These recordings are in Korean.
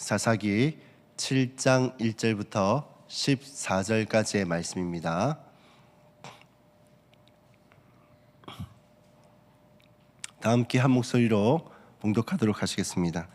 사사기 7장 1절부터 14절까지의 말씀입니다. 다 함께 한 목소리로 봉독하도록 하시겠습니다.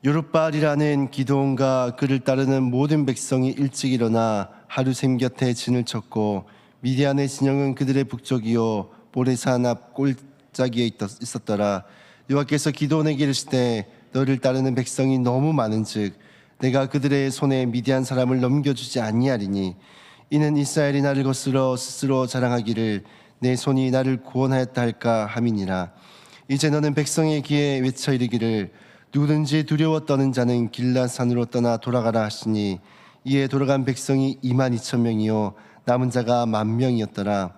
요룻바알이라는 기드온과 그를 따르는 모든 백성이 일찍 일어나 하루샘 곁에 진을 쳤고 미디안의 진영은 그들의 북쪽이요 모레산 앞 골짜기에 있었더라. 여호와께서 기드온에게 이르시되 너를 따르는 백성이 너무 많은즉 내가 그들의 손에 미디안 사람을 넘겨주지 아니하리니 이는 이스라엘이 나를 거스러 스스로 자랑하기를 내 손이 나를 구원하였다 할까 함이니라. 이제 너는 백성의 귀에 외쳐 이르기를 누구든지 두려워 떠는 자는 길라산으로 떠나 돌아가라 하시니 이에 돌아간 백성이 22,000명이요 남은 자가 10,000명이었더라.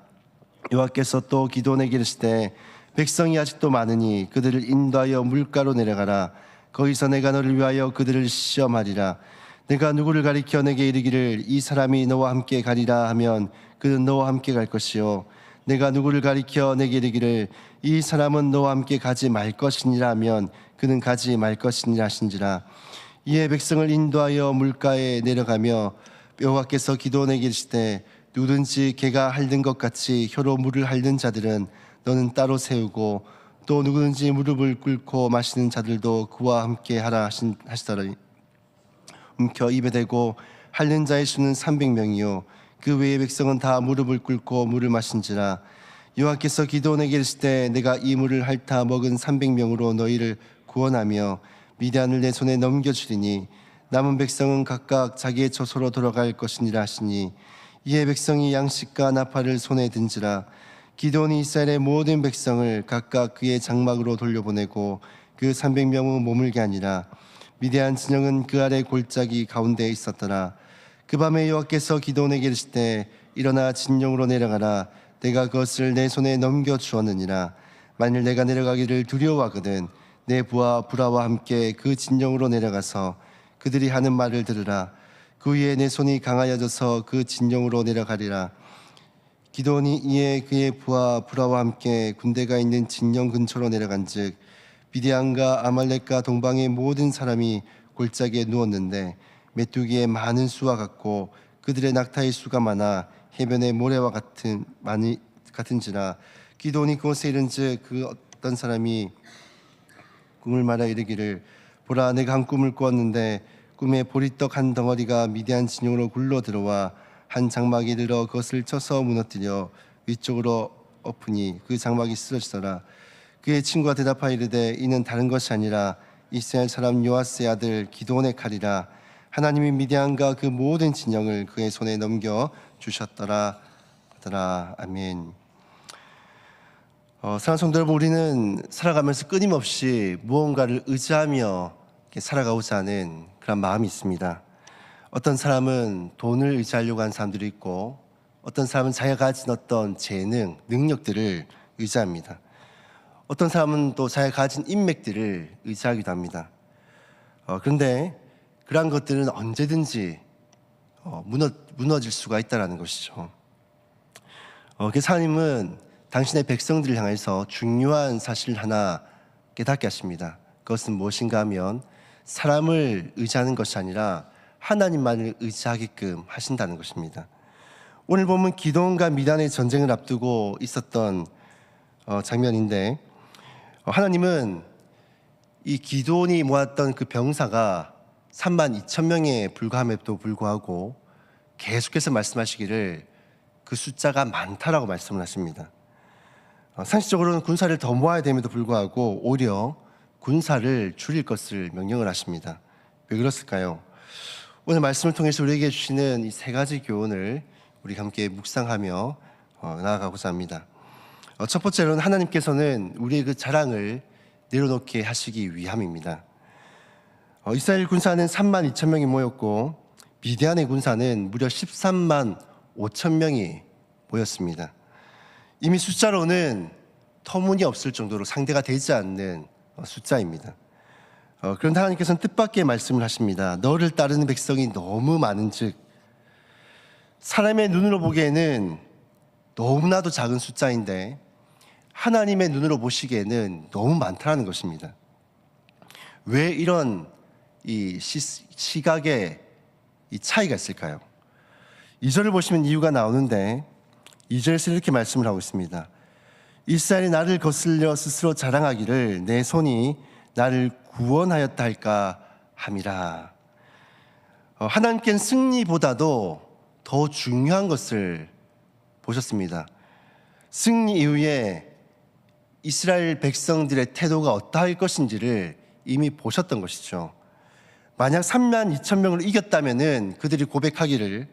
여호와께서 또 기드온에게 이르시되 백성이 아직도 많으니 그들을 인도하여 물가로 내려가라. 거기서 내가 너를 위하여 그들을 시험하리라. 내가 누구를 가리켜 내게 이르기를 이 사람이 너와 함께 가리라 하면 그는 너와 함께 갈 것이요 내가 누구를 가리켜 내게 이르기를 이 사람은 너와 함께 가지 말 것이니라 하면 그는 가지 말 것이니라 하신지라. 이에 백성을 인도하여 물가에 내려가며 여호와께서 기드온에게 이르시되 누구든지 개가 핥는 것 같이 혀로 물을 핥는 자들은 너는 따로 세우고 또 누구든지 무릎을 꿇고 마시는 자들도 그와 함께 하라 하시더라. 움켜 입에 대고 핥는 자의 수는 300명이요 그 외의 백성은 다 무릎을 꿇고 물을 마신지라. 여호와께서 기드온에게 이르시되 내가 이 물을 핥아 먹은 300명으로 너희를 구원하며 미디안을 내 손에 넘겨주리니 남은 백성은 각각 자기의 처소로 돌아갈 것이니라 하시니 이에 백성이 양식과 나팔을 손에 든지라. 기드온이 이스라엘의 모든 백성을 각각 그의 장막으로 돌려보내고 그 300명은 머물게 하니라. 미디안 진영은 그 아래 골짜기 가운데에 있었더라. 그 밤에 여호와께서 기드온에게 이르시되 일어나 진영으로 내려가라. 내가 그것을 내 손에 넘겨주었느니라. 만일 내가 내려가기를 두려워하거든 내 부하 브라와 함께 그 진영으로 내려가서 그들이 하는 말을 들으라. 그 위에 내 손이 강하여져서 그 진영으로 내려가리라. 기드온이 이에 그의 부하 브라와 함께 군대가 있는 진영 근처로 내려간즉 미디안과 아말렉과 동방의 모든 사람이 골짜기에 누웠는데 메뚜기의 많은 수와 같고 그들의 낙타의 수가 많아 해변의 모래와 같은지라. 기드온이 그곳에 이른즉 그 어떤 사람이 꿈을 말하 이르기를 보라 내가 한 꿈을 꾸었는데 꿈에 보리떡 한 덩어리가 미디안 진영으로 굴러 들어와 한 장막에 이르러 그것을 쳐서 무너뜨려 위쪽으로 엎으니 그 장막이 쓰러지더라. 그의 친구가 대답하여 이르되 이는 다른 것이 아니라 이스라엘 사람 요아스의 아들 기드온의 칼이라. 하나님이 미디안과 그 모든 진영을 그의 손에 넘겨 주셨더라 하더라. 아멘. 사랑하는 성도 여러분, 우리는 살아가면서 끊임없이 무언가를 의지하며 살아가고자 하는 그런 마음이 있습니다. 어떤 사람은 돈을 의지하려고 하는 사람들이 있고 어떤 사람은 자기가 가진 어떤 재능, 능력들을 의지합니다. 어떤 사람은 또 자기가 가진 인맥들을 의지하기도 합니다. 그런데 그러한 것들은 언제든지 무너질 수가 있다는 것이죠. 그래서 하나님은 당신의 백성들을 향해서 중요한 사실 하나 깨닫게 하십니다. 그것은 무엇인가 하면 사람을 의지하는 것이 아니라 하나님만을 의지하게끔 하신다는 것입니다. 오늘 보면 기드온과 미디안의 전쟁을 앞두고 있었던 장면인데 하나님은 이 기드온이 모았던 그 병사가 32,000명에 불과함에도 불구하고 계속해서 말씀하시기를 그 숫자가 많다라고 말씀을 하십니다. 상식적으로는 군사를 더 모아야 됨에도 불구하고 오히려 군사를 줄일 것을 명령을 하십니다. 왜 그렇을까요? 오늘 말씀을 통해서 우리에게 주시는 이 세 가지 교훈을 우리 함께 묵상하며 나아가고자 합니다. 첫 번째로는 하나님께서는 우리의 그 자랑을 내려놓게 하시기 위함입니다. 이스라엘 군사는 32,000명이 모였고 미디안의 군사는 무려 13만 5천 명이 모였습니다. 이미 숫자로는 터무니없을 정도로 상대가 되지 않는 숫자입니다. 그런데 하나님께서는 뜻밖의 말씀을 하십니다. 너를 따르는 백성이 너무 많은즉, 사람의 눈으로 보기에는 너무나도 작은 숫자인데 하나님의 눈으로 보시기에는 너무 많다는 것입니다. 왜 이런 이 시각의 이 차이가 있을까요? 2절을 보시면 이유가 나오는데 2절에서 이렇게 말씀을 하고 있습니다. 이스라엘이 나를 거슬려 스스로 자랑하기를 내 손이 나를 구원하였다 할까 함이라. 하나님께는 승리보다도 더 중요한 것을 보셨습니다. 승리 이후에 이스라엘 백성들의 태도가 어떠할 것인지를 이미 보셨던 것이죠. 만약 3만 2천 명을 이겼다면은 그들이 고백하기를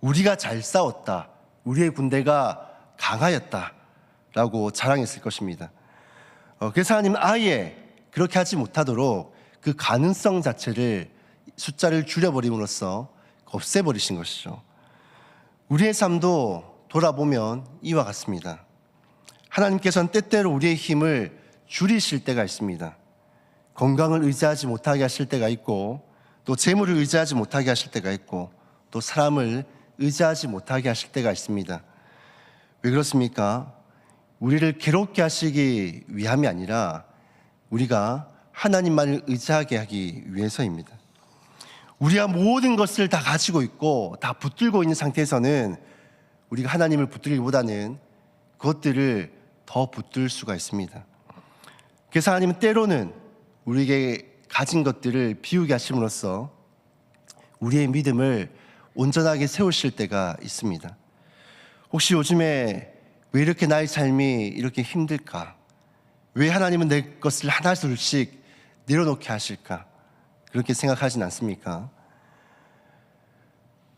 우리가 잘 싸웠다, 우리의 군대가 강하였다 라고 자랑했을 것입니다. 그래서 하나님은 아예 그렇게 하지 못하도록 그 가능성 자체를 숫자를 줄여버림으로써 없애버리신 것이죠. 우리의 삶도 돌아보면 이와 같습니다. 하나님께서는 때때로 우리의 힘을 줄이실 때가 있습니다. 건강을 의지하지 못하게 하실 때가 있고, 또 재물을 의지하지 못하게 하실 때가 있고, 또 사람을 의지하지 못하게 하실 때가 있습니다. 왜 그렇습니까? 우리를 괴롭게 하시기 위함이 아니라 우리가 하나님만을 의지하게 하기 위해서입니다. 우리가 모든 것을 다 가지고 있고 다 붙들고 있는 상태에서는 우리가 하나님을 붙들기보다는 그것들을 더 붙들 수가 있습니다. 그래서 하나님은 때로는 우리에게 가진 것들을 비우게 하심으로써 우리의 믿음을 온전하게 세우실 때가 있습니다. 혹시 요즘에 왜 이렇게 나의 삶이 이렇게 힘들까? 왜 하나님은 내 것을 하나둘씩 내려놓게 하실까? 그렇게 생각하진 않습니까?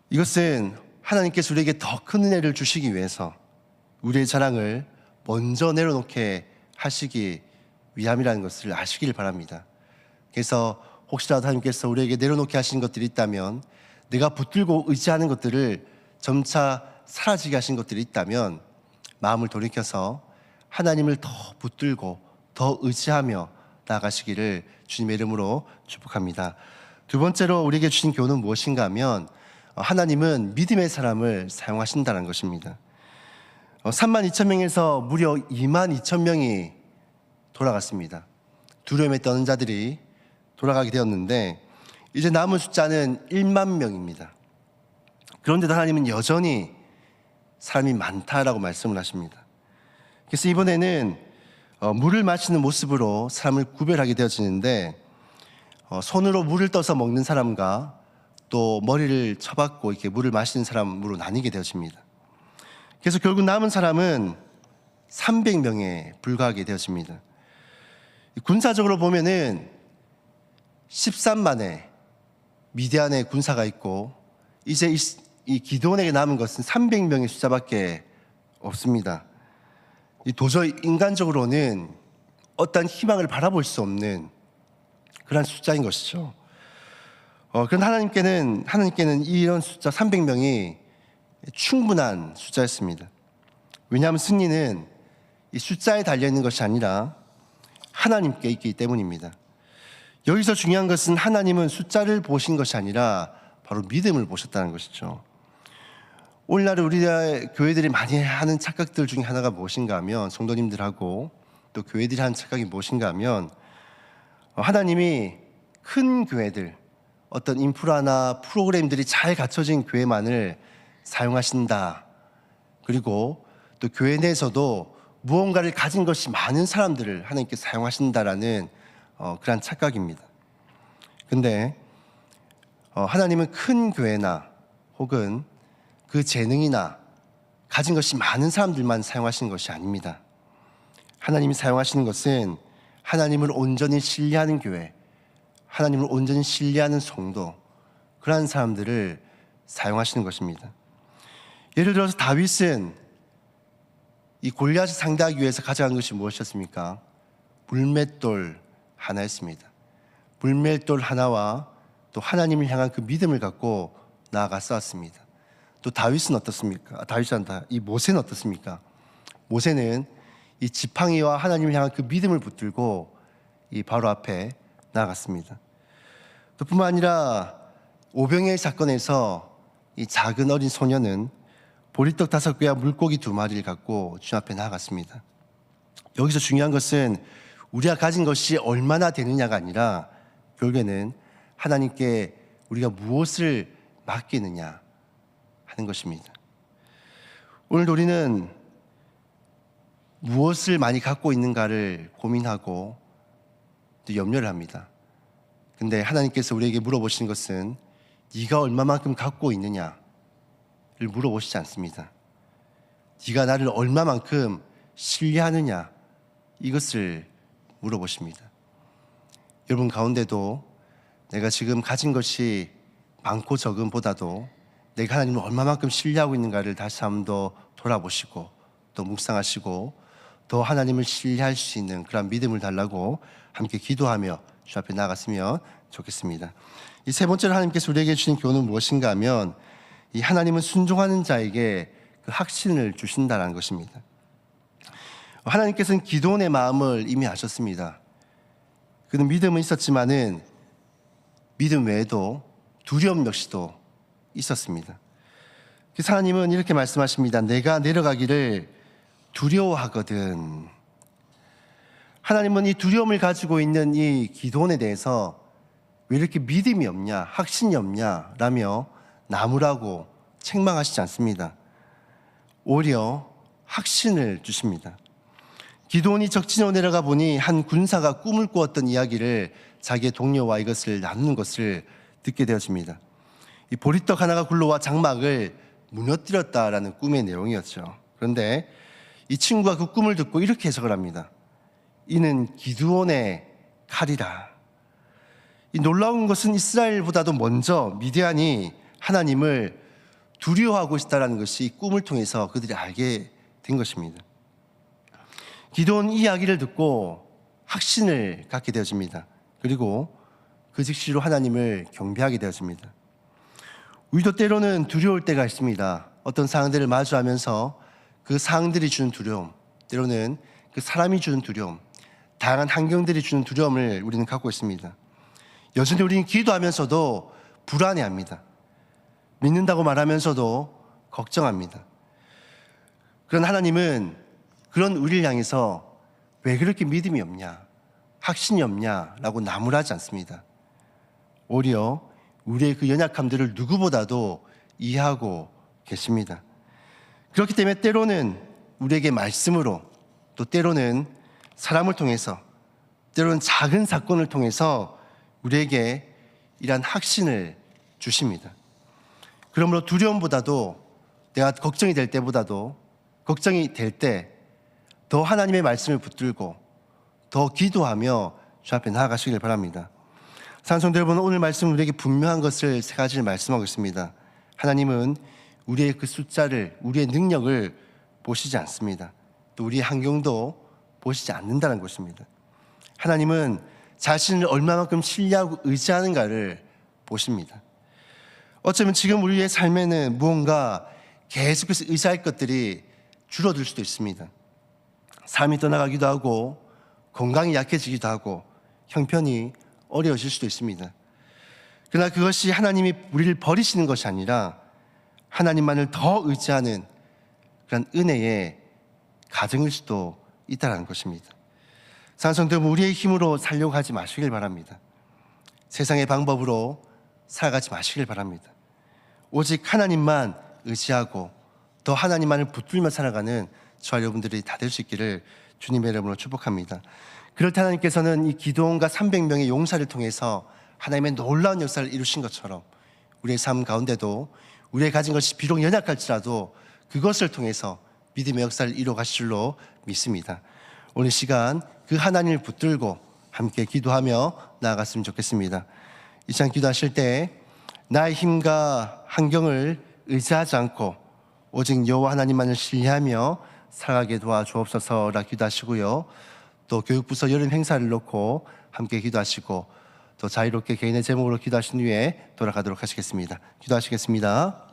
이것은 하나님께서 우리에게 더 큰 은혜를 주시기 위해서 우리의 자랑을 먼저 내려놓게 하시기 위함이라는 것을 아시길 바랍니다. 그래서 혹시라도 하나님께서 우리에게 내려놓게 하신 것들이 있다면, 내가 붙들고 의지하는 것들을 점차 사라지게 하신 것들이 있다면 마음을 돌이켜서 하나님을 더 붙들고 더 의지하며 나아가시기를 주님의 이름으로 축복합니다. 두 번째로 우리에게 주신 교훈은 무엇인가 하면 하나님은 믿음의 사람을 사용하신다는 것입니다. 3만 2천 명에서 무려 2만 2천 명이 돌아갔습니다. 두려움에 떠는 자들이 돌아가게 되었는데 이제 남은 숫자는 1만 명입니다. 그런데도 하나님은 여전히 사람이 많다라고 말씀을 하십니다. 그래서 이번에는 물을 마시는 모습으로 사람을 구별하게 되어지는데 손으로 물을 떠서 먹는 사람과 또 머리를 쳐박고 이렇게 물을 마시는 사람으로 나뉘게 되어집니다. 그래서 결국 남은 사람은 300명에 불과하게 되어집니다. 군사적으로 보면은 13만의 미디안의 군사가 있고 이제 이 기드온에게 남은 것은 300명의 숫자밖에 없습니다. 도저히 인간적으로는 어떤 희망을 바라볼 수 없는 그런 숫자인 것이죠. 그런데 하나님께는 이런 숫자 300명이 충분한 숫자였습니다. 왜냐하면 승리는 이 숫자에 달려있는 것이 아니라 하나님께 있기 때문입니다. 여기서 중요한 것은 하나님은 숫자를 보신 것이 아니라 바로 믿음을 보셨다는 것이죠. 오늘날 우리 교회들이 많이 하는 착각들 중에 하나가 무엇인가 하면, 성도님들하고 또 교회들이 하는 착각이 무엇인가 하면, 하나님이 큰 교회들, 어떤 인프라나 프로그램들이 잘 갖춰진 교회만을 사용하신다. 그리고 또 교회 내에서도 무언가를 가진 것이 많은 사람들을 하나님께 사용하신다라는 그런 착각입니다. 근데 하나님은 큰 교회나 혹은 그 재능이나 가진 것이 많은 사람들만 사용하시는 것이 아닙니다. 하나님이 사용하시는 것은 하나님을 온전히 신뢰하는 교회, 하나님을 온전히 신뢰하는 성도, 그러한 사람들을 사용하시는 것입니다. 예를 들어서 다윗은 이 골리앗을 상대하기 위해서 가져간 것이 무엇이었습니까? 물맷돌 하나였습니다. 물맷돌 하나와 또 하나님을 향한 그 믿음을 갖고 나아가 싸웠습니다. 또 다윗은 어떻습니까? 이 모세는 어떻습니까? 모세는 이 지팡이와 하나님을 향한 그 믿음을 붙들고 이 바로 앞에 나아갔습니다. 또 뿐만 아니라 오병이의 사건에서 이 작은 어린 소녀는 보리떡 5개와 물고기 2마리를 갖고 주 앞에 나아갔습니다. 여기서 중요한 것은 우리가 가진 것이 얼마나 되느냐가 아니라 결국에는 하나님께 우리가 무엇을 맡기느냐 하는 것입니다. 오늘 우리는 무엇을 많이 갖고 있는가를 고민하고 또 염려를 합니다. 근데 하나님께서 우리에게 물어보시는 것은 네가 얼마만큼 갖고 있느냐를 물어보시지 않습니다. 네가 나를 얼마만큼 신뢰하느냐 이것을 물어보십니다. 여러분 가운데도 내가 지금 가진 것이 많고 적음보다도 내가 하나님을 얼마만큼 신뢰하고 있는가를 다시 한번 더 돌아보시고 또 묵상하시고 더 하나님을 신뢰할 수 있는 그런 믿음을 달라고 함께 기도하며 주 앞에 나아갔으면 좋겠습니다. 이 세 번째로 하나님께서 우리에게 주신 교훈은 무엇인가 하면 이 하나님은 순종하는 자에게 그 확신을 주신다는 것입니다. 하나님께서는 기도원의 마음을 이미 아셨습니다. 그는 믿음은 있었지만은 믿음 외에도 두려움 역시도 있었습니다. 그래서 하나님은 이렇게 말씀하십니다. 내가 내려가기를 두려워하거든. 하나님은 이 두려움을 가지고 있는 이 기도원에 대해서 왜 이렇게 믿음이 없냐, 확신이 없냐 라며 나무라고 책망하시지 않습니다. 오히려 확신을 주십니다. 기도원이 적진으로 내려가 보니 한 군사가 꿈을 꾸었던 이야기를 자기의 동료와 이것을 나누는 것을 듣게 되어집니다. 이 보리떡 하나가 굴러와 장막을 무너뜨렸다라는 꿈의 내용이었죠. 그런데 이 친구가 그 꿈을 듣고 이렇게 해석을 합니다. 이는 기드온의 칼이라. 이 놀라운 것은 이스라엘보다도 먼저 미디안이 하나님을 두려워하고 있다는 것이 이 꿈을 통해서 그들이 알게 된 것입니다. 기드온 이야기를 듣고 확신을 갖게 되어집니다. 그리고 그 즉시로 하나님을 경배하게 되어집니다. 우리도 때로는 두려울 때가 있습니다. 어떤 상황들을 마주하면서 그 상황들이 주는 두려움, 때로는 그 사람이 주는 두려움, 다양한 환경들이 주는 두려움을 우리는 갖고 있습니다. 여전히 우리는 기도하면서도 불안해합니다. 믿는다고 말하면서도 걱정합니다. 그런 하나님은 그런 우리를 향해서 왜 그렇게 믿음이 없냐, 확신이 없냐라고 나무라지 않습니다. 오히려 우리의 그 연약함들을 누구보다도 이해하고 계십니다. 그렇기 때문에 때로는 우리에게 말씀으로, 또 때로는 사람을 통해서, 때로는 작은 사건을 통해서 우리에게 이러한 확신을 주십니다. 그러므로 두려움보다도, 내가 걱정이 될 때보다도, 걱정이 될 때 더 하나님의 말씀을 붙들고 더 기도하며 주 앞에 나아가시길 바랍니다. 사랑하는 여러분, 오늘 말씀 우리에게 분명한 것을 세 가지를 말씀하고 있습니다. 하나님은 우리의 그 숫자를, 우리의 능력을 보시지 않습니다. 또 우리의 환경도 보시지 않는다는 것입니다. 하나님은 자신을 얼마만큼 신뢰하고 의지하는가를 보십니다. 어쩌면 지금 우리의 삶에는 무언가 계속해서 의지할 것들이 줄어들 수도 있습니다. 삶이 떠나가기도 하고 건강이 약해지기도 하고 형편이 어려워질 수도 있습니다. 그러나 그것이 하나님이 우리를 버리시는 것이 아니라 하나님만을 더 의지하는 그런 은혜의 가정일 수도 있다는 것입니다. 사랑하는 성도 여러분, 우리의 힘으로 살려고 하지 마시길 바랍니다. 세상의 방법으로 살아가지 마시길 바랍니다. 오직 하나님만 의지하고 더 하나님만을 붙들며 살아가는 저와 여러분들이 다 될 수 있기를 주님의 이름으로 축복합니다. 그럴 때 하나님께서는 이 기드온과 300명의 용사를 통해서 하나님의 놀라운 역사를 이루신 것처럼 우리의 삶 가운데도 우리의 가진 것이 비록 연약할지라도 그것을 통해서 믿음의 역사를 이루어 가실 줄로 믿습니다. 오늘 시간 그 하나님을 붙들고 함께 기도하며 나아갔으면 좋겠습니다. 이 시간 기도하실 때 나의 힘과 환경을 의지하지 않고 오직 여호와 하나님만을 신뢰하며 살아가게 도와주옵소서라 기도하시고요. 또 교육부서 여름 행사를 놓고 함께 기도하시고 또 자유롭게 개인의 제목으로 기도하신 후에 돌아가도록 하시겠습니다. 기도하시겠습니다.